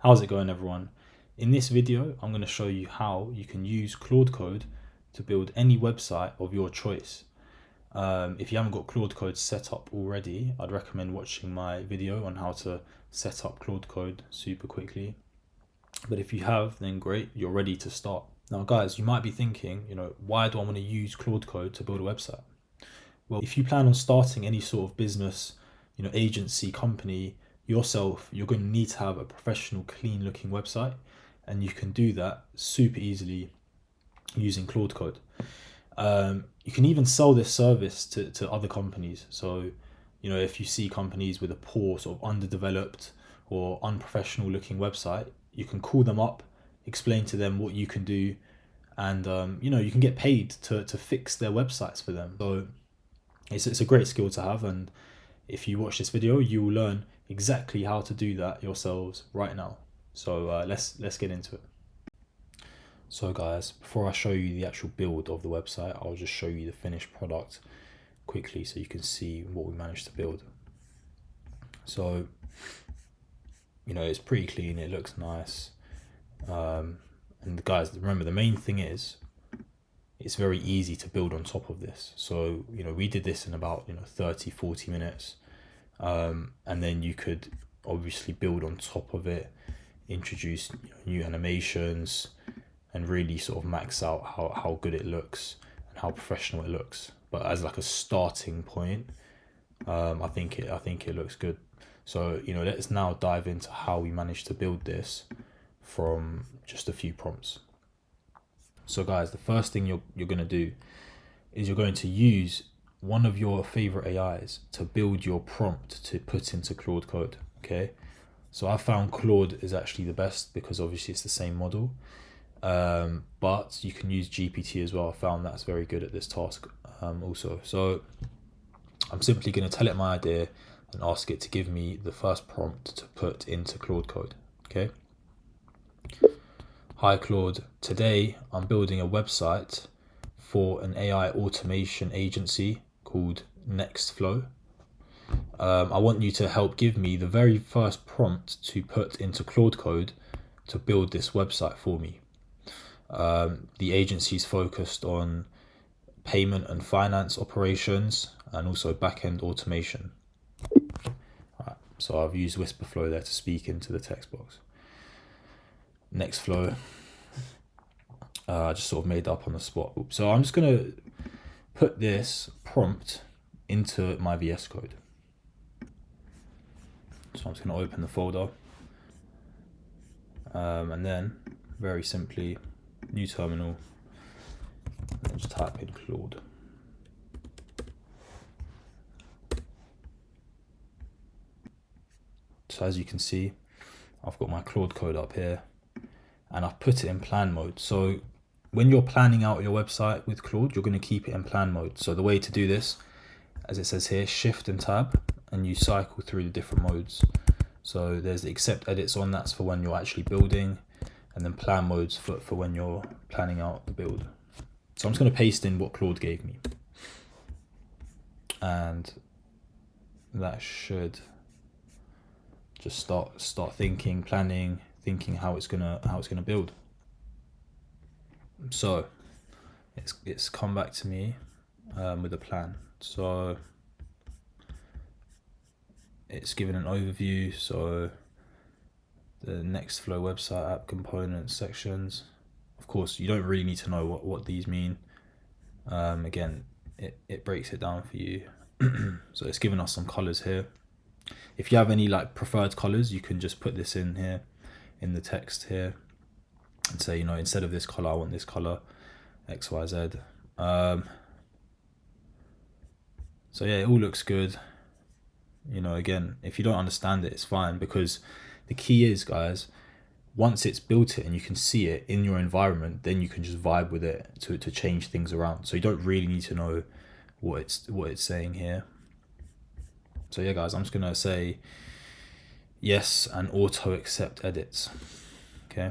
How's it going, everyone? In this video, I'm going to show you how you can use Claude Code to build any website of your choice. If you haven't got Claude Code set up already, I'd recommend watching my video on how to set up Claude Code super quickly. But if you have, then great, you're ready to start. Now, guys, you might be thinking, why do I want to use Claude Code to build a website? Well, if you plan on starting any sort of business, agency, company, yourself, you're going to need to have a professional, clean looking website. And you can do that super easily using Claude Code. You can even sell this service to other companies. So, if you see companies with a poor, sort of underdeveloped or unprofessional looking website, you can call them up, explain to them what you can do, and you can get paid to fix their websites for them. So it's a great skill to have, and if you watch this video, you will learn exactly how to do that yourselves right now. So let's get into it. So guys, before I show you the actual build of the website, I'll just show you the finished product quickly so you can see what we managed to build. So, it's pretty clean, it looks nice. And guys, remember, the main thing is it's very easy to build on top of this. So, we did this in about 30-40 minutes. And then you could obviously build on top of it, introduce new animations, and really sort of max out how good it looks and how professional it looks. But as like a starting point, I think it looks good. So let's now dive into how we managed to build this from just a few prompts. So guys, the first thing you're going to do is you're going to use one of your favorite AIs to build your prompt to put into Claude Code. Okay, so I found Claude is actually the best because obviously it's the same model, but you can use GPT as well. I found that's very good at this task also. So I'm simply going to tell it my idea and ask it to give me the first prompt to put into Claude Code. Okay. Hi Claude, today I'm building a website for an AI automation agency called Nextflow. I want you to help give me the very first prompt to put into Claude Code to build this website for me. The agency is focused on payment and finance operations and also back-end automation. Right, so I've used Whisperflow there to speak into the text box. Nextflow, I just sort of made up on the spot. So I'm just going to put this prompt into my VS Code. So I'm just going to open the folder and then very simply new terminal and just type in Claude. So as you can see, I've got my Claude Code up here and I've put it in plan mode. So when you're planning out your website with Claude, you're going to keep it in plan mode. So the way to do this, as it says here, Shift and Tab, and you cycle through the different modes. So there's the accept edits on, that's for when you're actually building, and then plan modes for when you're planning out the build. So I'm just going to paste in what Claude gave me. And that should just start thinking, planning, thinking how it's gonna build. So it's come back to me with a plan. So it's given an overview. So the Nextflow website app components sections. Of course, you don't really need to know what these mean. Again, it breaks it down for you. So it's given us some colors here. If you have any like preferred colors, you can just put this in here in the text here and say, instead of this color, I want this color, X, Y, Z. So yeah, it all looks good. Again, if you don't understand it, it's fine, because the key is, guys, once it's built it and you can see it in your environment, then you can just vibe with it to change things around. So you don't really need to know what it's saying here. So yeah, guys, I'm just gonna say yes and auto accept edits. Okay.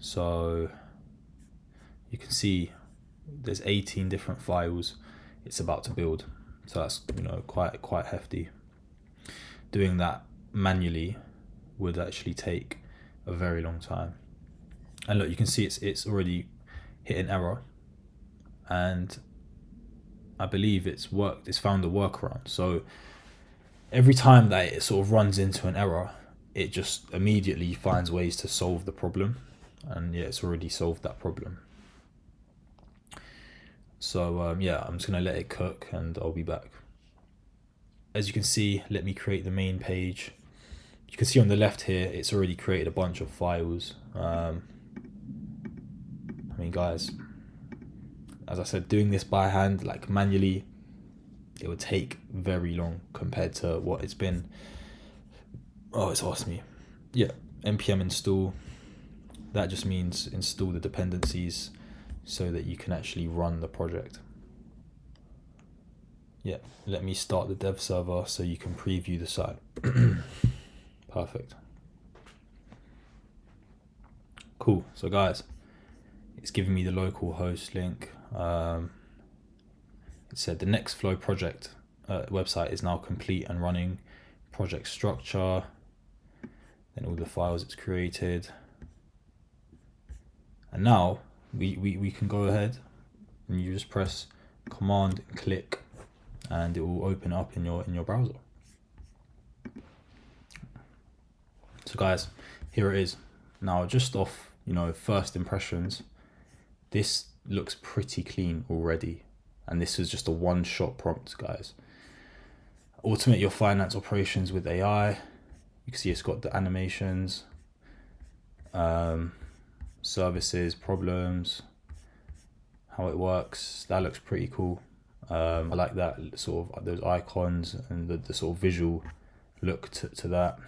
So you can see there's 18 different files it's about to build. So that's quite hefty. Doing that manually would actually take a very long time. And look, you can see it's already hit an error, and I believe it's worked. It's found a workaround. So every time that it sort of runs into an error, it just immediately finds ways to solve the problem. And yeah, it's already solved that problem. So yeah, I'm just gonna let it cook and I'll be back. As you can see, let me create the main page. You can see on the left here, it's already created a bunch of files. I mean, guys, as I said, doing this by hand, like manually, it would take very long compared to what it's been. Oh, it's asked me. Yeah, npm install. That just means install the dependencies so that you can actually run the project. Yeah, let me start the dev server so you can preview the site. Perfect. Cool. So guys, it's giving me the local host link. It said the Nextflow project website is now complete and running. Project structure, then all the files it's created. And now we can go ahead and you just press command and click, and it will open up in your browser. So guys, here it is. Now, just off first impressions, this looks pretty clean already, and this is just a one-shot prompt, guys. Automate your finance operations with AI. You can see it's got the animations, services, problems, how it works. That looks pretty cool. I like that sort of those icons and the sort of visual look to that.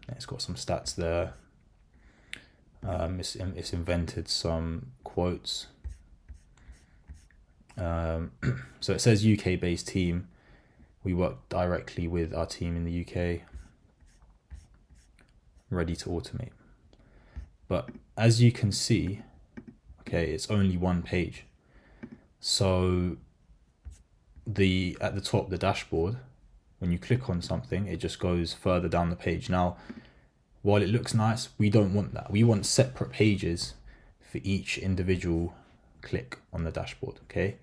It's got some stats there. It's invented some quotes. So it says UK based team. We work directly with our team in the UK. Ready to automate. But as you can see, okay, it's only one page. So at the top, the dashboard, when you click on something, it just goes further down the page. Now, while it looks nice, we don't want that. We want separate pages for each individual click on the dashboard, okay?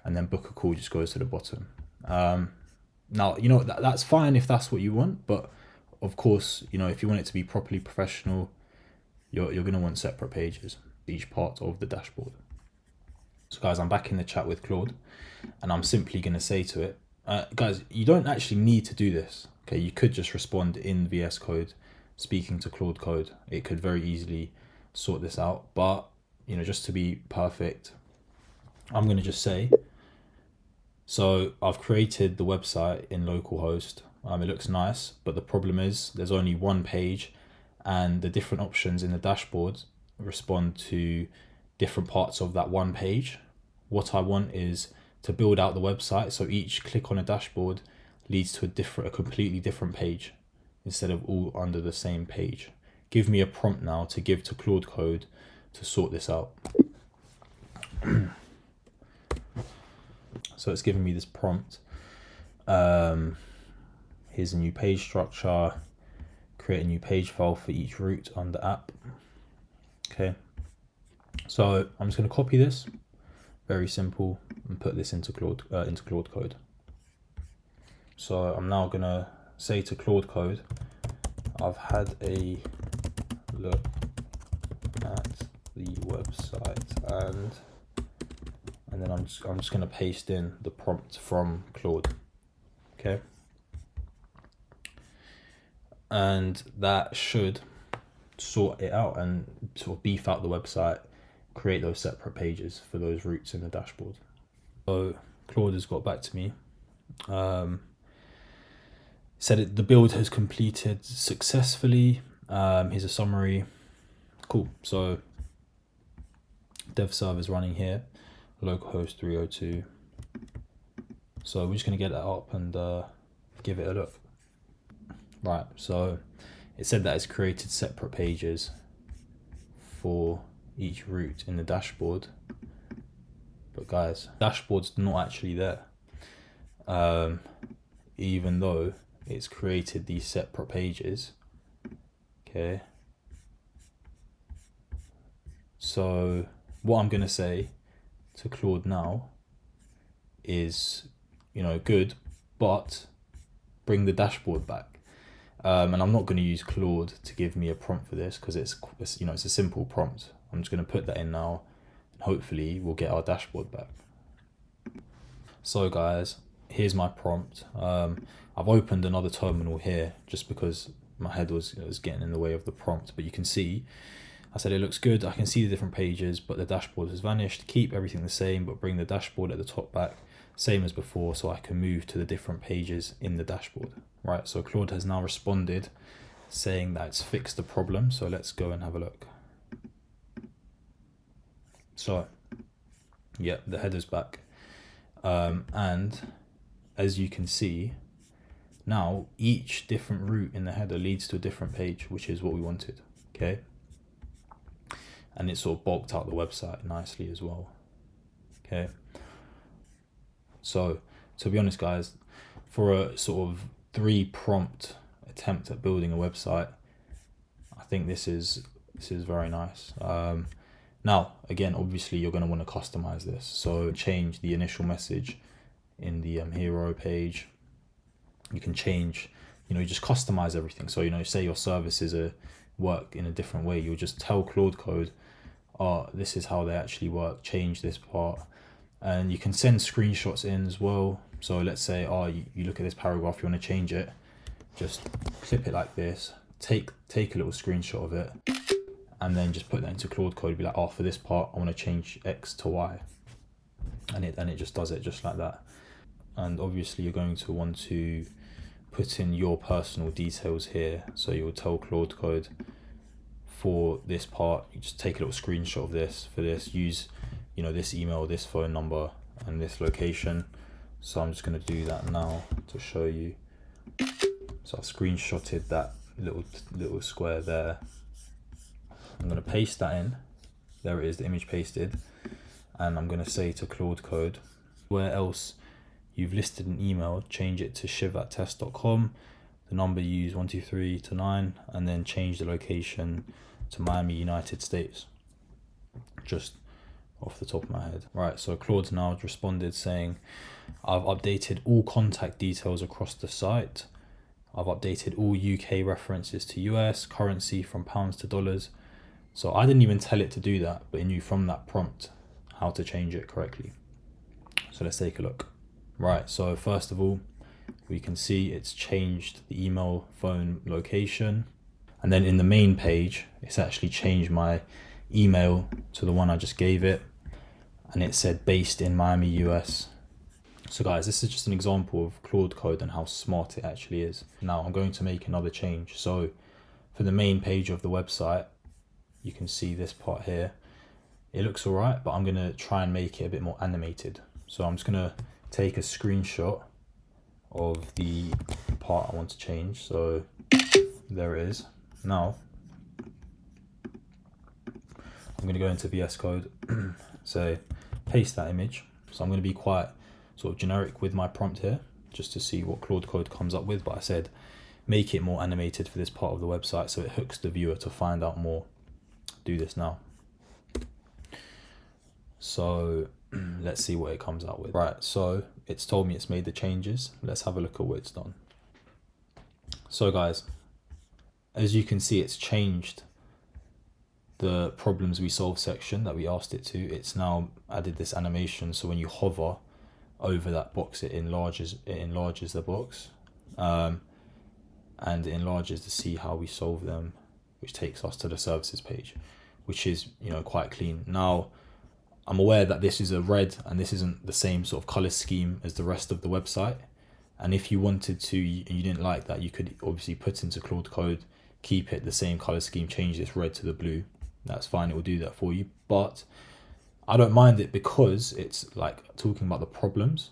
And then book a call just goes to the bottom. Now, that's fine if that's what you want, but of course, if you want it to be properly professional, you're going to want separate pages, each part of the dashboard. So guys, I'm back in the chat with Claude, and I'm simply going to say to it, guys, you don't actually need to do this, okay? You could just respond in VS Code, speaking to Claude Code. It could very easily sort this out, but just to be perfect, I'm going to just say, so I've created the website in localhost. It looks nice, but the problem is there's only one page, and the different options in the dashboard respond to different parts of that one page. What I want is to build out the website so each click on a dashboard leads to a completely different page instead of all under the same page. Give me a prompt now to give to Claude Code to sort this out. So it's giving me this prompt. Here's a new page structure. Create a new page file for each route under app. Okay. So I'm just going to copy this, very simple, and put this into Claude Code. So I'm now going to say to Claude Code, I've had a look at the website, and then I'm just going to paste in the prompt from Claude. Okay. And that should sort it out and sort of beef out the website, create those separate pages for those routes in the dashboard. So Claude has got back to me. Said the build has completed successfully. Here's a summary. Cool. So dev server is running here, localhost 302. So we're just going to get that up and give it a look. Right, so it said that it's created separate pages for each route in the dashboard. But guys, dashboard's not actually there. Even though it's created these separate pages, Okay. So what I'm going to say to Claude now is, good, but bring the dashboard back. And I'm not going to use Claude to give me a prompt for this because it's a simple prompt. I'm just going to put that in now, and hopefully we'll get our dashboard back. So guys, here's my prompt. I've opened another terminal here just because my head was getting in the way of the prompt, but you can see I said it looks good. I can see the different pages, but the dashboard has vanished. Keep everything the same, but bring the dashboard at the top back, same as before, so I can move to the different pages in the dashboard. Right, so Claude has now responded saying that it's fixed the problem. So let's go and have a look. So, yeah, the header's back. And as you can see, now each different route in the header leads to a different page, which is what we wanted, okay? And it sort of bulked out the website nicely as well, okay? So, to be honest, guys, for a sort of 3 prompt attempt at building a website, I think this is very nice. Now, again, obviously you're going to want to customize this. So change the initial message in the hero page. You can change, you just customize everything. So, say your services work in a different way. You'll just tell Claude Code, this is how they actually work. Change this part. And you can send screenshots in as well. So let's say, you look at this paragraph, you want to change it. Just clip it like this. Take a little screenshot of it. And then just put that into Claude Code, be like, for this part, I want to change X to Y. And it just does it just like that. And obviously you're going to want to put in your personal details here. So you'll tell Claude Code for this part, you just take a little screenshot of this. For this, use, this email, this phone number, and this location. So I'm just going to do that now to show you. So I've screenshotted that little square there. I'm going to paste that in. There it is, the image pasted. And I'm going to say to Claude Code, where else you've listed an email, change it to shiv@test.com. The number you use 123 to 9, and then change the location to Miami, United States. Just off the top of my head. Right, so Claude's now responded saying, I've updated all contact details across the site. I've updated all UK references to US, currency from pounds to dollars. So I didn't even tell it to do that, but it knew from that prompt how to change it correctly. So let's take a look. Right, so first of all, we can see it's changed the email, phone, location. And then in the main page, it's actually changed my email to the one I just gave it. And it said based in Miami, US. So guys, this is just an example of Claude Code and how smart it actually is. Now I'm going to make another change. So for the main page of the website, you can see this part here. It looks all right, but I'm going to try and make it a bit more animated. So I'm just going to take a screenshot of the part I want to change. So there it is. Now I'm going to go into VS Code, say paste that image. So I'm going to be quite sort of generic with my prompt here, just to see what Claude Code comes up with. But I said make it more animated for this part of the website so it hooks the viewer to find out more. Do this now. So let's see what it comes out with. Right, so it's told me it's made the changes. Let's have a look at what it's done. So guys, as you can see, it's changed the problems we solve section that we asked it to. It's now added this animation, so when you hover over that box, it enlarges the box, and it enlarges to see how we solve them, which takes us to the services page, which is quite clean. Now I'm aware that this is a red and this isn't the same sort of color scheme as the rest of the website, and if you wanted to, you didn't like that, you could obviously put into Claude Code, keep it the same color scheme, change this red to the blue. That's fine, it will do that for you. But I don't mind it because it's like talking about the problems.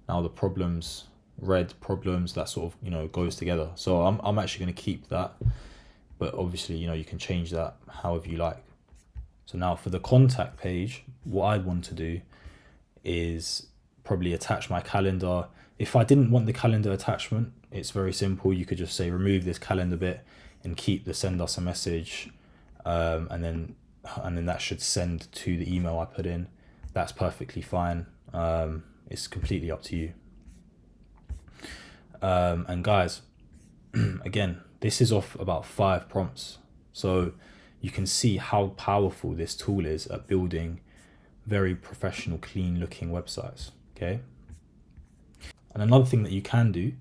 Now the problems, red problems, that sort of goes together. So I'm actually going to keep that, but obviously you can change that however you like. So now for the contact page, what I'd want to do is probably attach my calendar. If I didn't want the calendar attachment, it's very simple. You could just say remove this calendar bit, and keep the send us a message, and then that should send to the email I put in. That's perfectly fine. It's completely up to you. And guys, again, this is off about 5 prompts. So you can see how powerful this tool is at building very professional, clean looking websites. Okay. And another thing that you can do,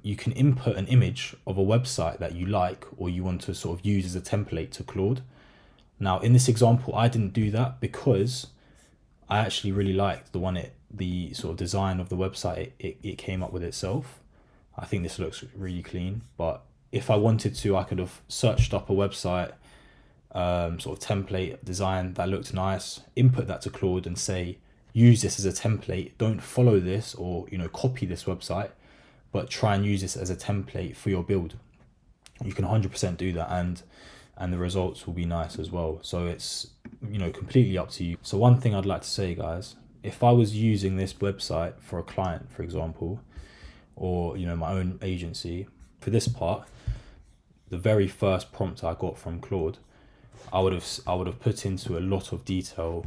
you can input an image of a website that you like or you want to sort of use as a template to Claude. Now, in this example, I didn't do that because I actually really liked the sort of design of the website it came up with itself. I think this looks really clean, but if I wanted to, I could have searched up a website, sort of template design that looked nice, input that to Claude and say, use this as a template. Don't follow this or, copy this website, but try and use this as a template for your build. You can 100% do that, and the results will be nice as well. So it's, completely up to you. So one thing I'd like to say, guys, if I was using this website for a client, for example, or, my own agency, for this part, the very first prompt I got from Claude, I would have put into a lot of detail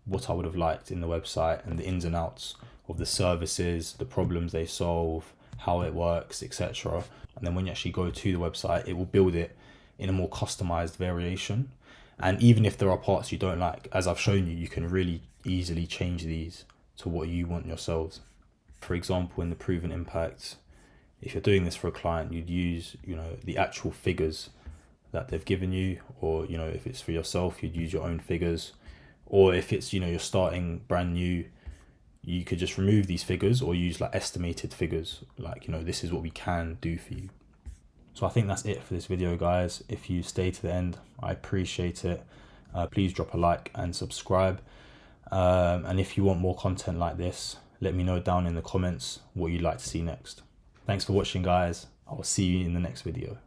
what I would have liked in the website and the ins and outs of the services, the problems they solve, how it works, etc. And then when you actually go to the website, it will build it in a more customized variation. And even if there are parts you don't like, as I've shown you, you can really easily change these to what you want yourselves. For example, in the proven impact, if you're doing this for a client, you'd use, the actual figures that they've given you, or, if it's for yourself, you'd use your own figures. Or if it's, you're starting brand new, you could just remove these figures or use like estimated figures, like, this is what we can do for you. So I think that's it for this video, guys. If you stay to the end, I appreciate it. Please drop a like and subscribe. And if you want more content like this, let me know down in the comments what you'd like to see next. Thanks for watching, guys. I'll see you in the next video.